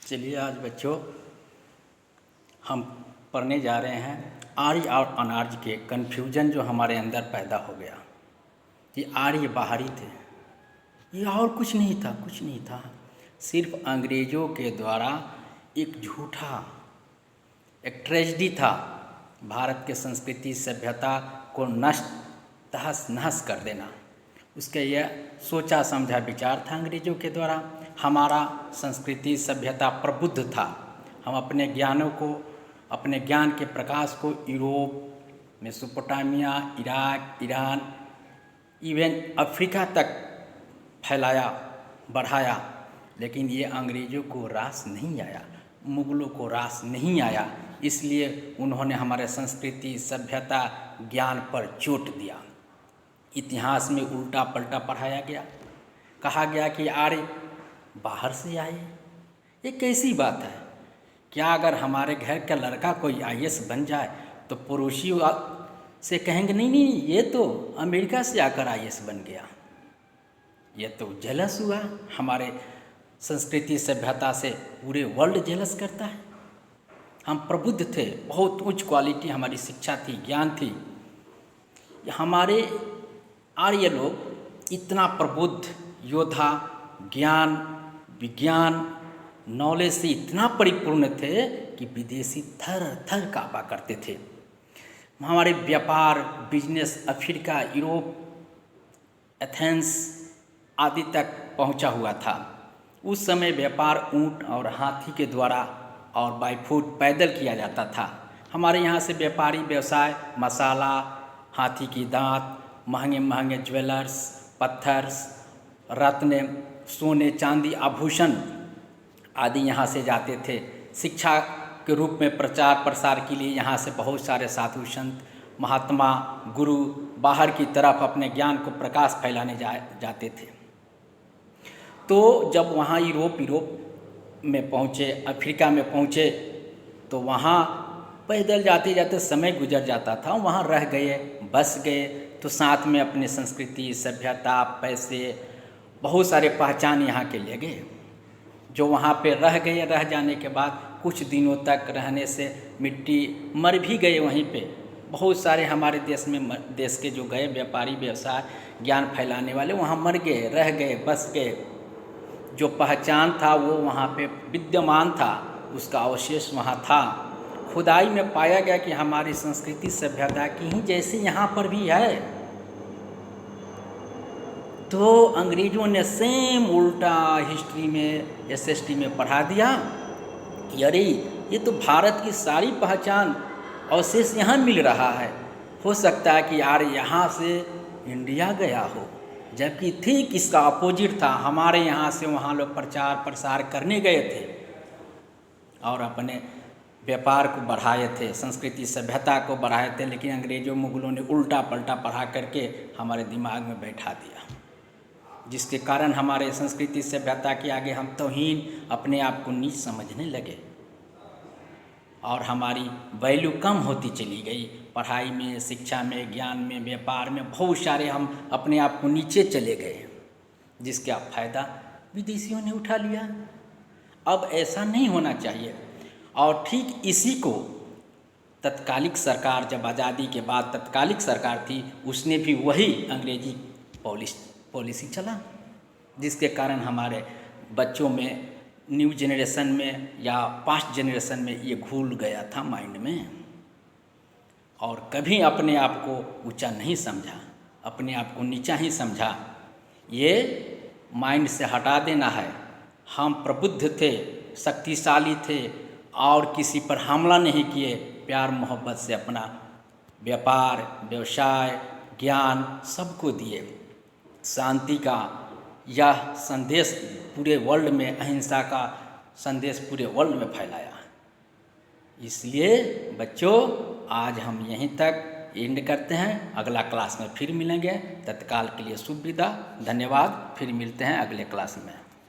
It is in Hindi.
चलिए आज बच्चों हम पढ़ने जा रहे हैं आर्य और अनार्य के कन्फ्यूजन जो हमारे अंदर पैदा हो गया। ये आर्य बाहरी थे, ये और कुछ नहीं था, कुछ नहीं था। सिर्फ अंग्रेज़ों के द्वारा एक झूठा, एक ट्रेजेडी था। भारत के संस्कृति सभ्यता को नष्ट तहस नहस कर देना, उसका यह सोचा समझा विचार था अंग्रेज़ों के द्वारा। हमारा संस्कृति सभ्यता प्रबुद्ध था। हम अपने ज्ञानों को, अपने ज्ञान के प्रकाश को Europe, Mesopotamia, Iraq, Iran, even Africa तक फैलाया, बढ़ाया। लेकिन ये अंग्रेज़ों को रास नहीं आया, मुग़लों को रास नहीं आया। इसलिए उन्होंने हमारे संस्कृति सभ्यता ज्ञान पर चोट दिया। इतिहास में उल्टा पलटा पढ़ाया गया, कहा गया कि आर्य बाहर से आए। ये कैसी बात है? क्या अगर हमारे घर का लड़का कोई आईएएस बन जाए तो पड़ोसी से कहेंगे नहीं नहीं ये तो अमेरिका से आकर आईएएस बन गया। ये तो जेलस हुआ, हमारे संस्कृति सभ्यता से पूरे वर्ल्ड जेलस करता है। हम प्रबुद्ध थे, बहुत उच्च क्वालिटी हमारी शिक्षा थी, ज्ञान थी। हमारे आर्य लोग इतना प्रबुद्ध योद्धा, ज्ञान, विज्ञान, नॉलेज से इतना परिपूर्ण थे कि विदेशी थर थर काँपा करते थे। हमारे व्यापार, बिजनेस अफ्रीका, यूरोप, एथेंस आदि तक पहुंचा हुआ था। उस समय व्यापार ऊंट और हाथी के द्वारा और बाई फुट पैदल किया जाता था। हमारे यहाँ से व्यापारी व्यवसाय, मसाला, हाथी की दांत, महंगे महंगे ज्वेलर्स, पत्थर्स, रत्न, सोने चांदी, आभूषण आदि यहाँ से जाते थे। शिक्षा के रूप में प्रचार प्रसार के लिए यहाँ से बहुत सारे साधु संत, महात्मा, गुरु बाहर की तरफ अपने ज्ञान को प्रकाश फैलाने जाते थे। तो जब वहाँ यूरोप में पहुँचे, अफ्रीका में पहुँचे, तो वहाँ पैदल जाते जाते समय गुजर जाता था। वहाँ रह गए, बस गए, तो साथ में अपने संस्कृति सभ्यता, पैसे, बहुत सारे पहचान यहाँ के ले गए। जो वहाँ पे रह गए, रह जाने के बाद कुछ दिनों तक रहने से मिट्टी मर भी गए वहीं पे। बहुत सारे हमारे देश के जो गए व्यापारी, व्यवसाय, ज्ञान फैलाने वाले वहाँ मर गए, रह गए, बस गए। जो पहचान था वो वहाँ पे विद्यमान था, उसका अवशेष वहाँ था। खुदाई में पाया गया कि हमारी संस्कृति सभ्यता की ही जैसे यहाँ पर भी है। तो अंग्रेज़ों ने सेम उल्टा हिस्ट्री में, एसएसटी में पढ़ा दिया कि अरे ये तो भारत की सारी पहचान अवशेष यहाँ मिल रहा है। हो सकता है कि यार यहाँ से इंडिया गया हो, जबकि ठीक इसका अपोजिट था। हमारे यहाँ से वहाँ लोग प्रचार प्रसार करने गए थे और अपने व्यापार को बढ़ाए थे, संस्कृति सभ्यता को बढ़ाए थे। लेकिन अंग्रेज़ों मुग़लों ने उल्टा पलटा पढ़ा करके हमारे दिमाग में बैठा दिया, जिसके कारण हमारे संस्कृति सभ्यता के आगे हम तौहीन, अपने आप को नीच समझने लगे और हमारी वैल्यू कम होती चली गई। पढ़ाई में, शिक्षा में, ज्ञान में, व्यापार में बहुत सारे हम अपने आप को नीचे चले गए, जिसका फ़ायदा विदेशियों ने उठा लिया। अब ऐसा नहीं होना चाहिए। और ठीक इसी को तत्कालिक सरकार, जब आज़ादी के बाद तत्कालिक सरकार थी, उसने भी वही अंग्रेजी पॉलिसी चला, जिसके कारण हमारे बच्चों में, न्यू जनरेशन में या पास्ट जनरेशन में ये घुल गया था माइंड में, और कभी अपने आप को ऊंचा नहीं समझा, अपने आप को नीचा ही समझा। ये माइंड से हटा देना है। हम प्रबुद्ध थे, शक्तिशाली थे और किसी पर हमला नहीं किए, प्यार मोहब्बत से अपना व्यापार, व्यवसाय, ज्ञान सबको दिए। शांति का यह संदेश पूरे वर्ल्ड में, अहिंसा का संदेश पूरे वर्ल्ड में फैलाया। इसलिए बच्चों आज हम यहीं तक एंड करते हैं। अगला क्लास में फिर मिलेंगे। तत्काल के लिए शुभ विदा, धन्यवाद। फिर मिलते हैं अगले क्लास में।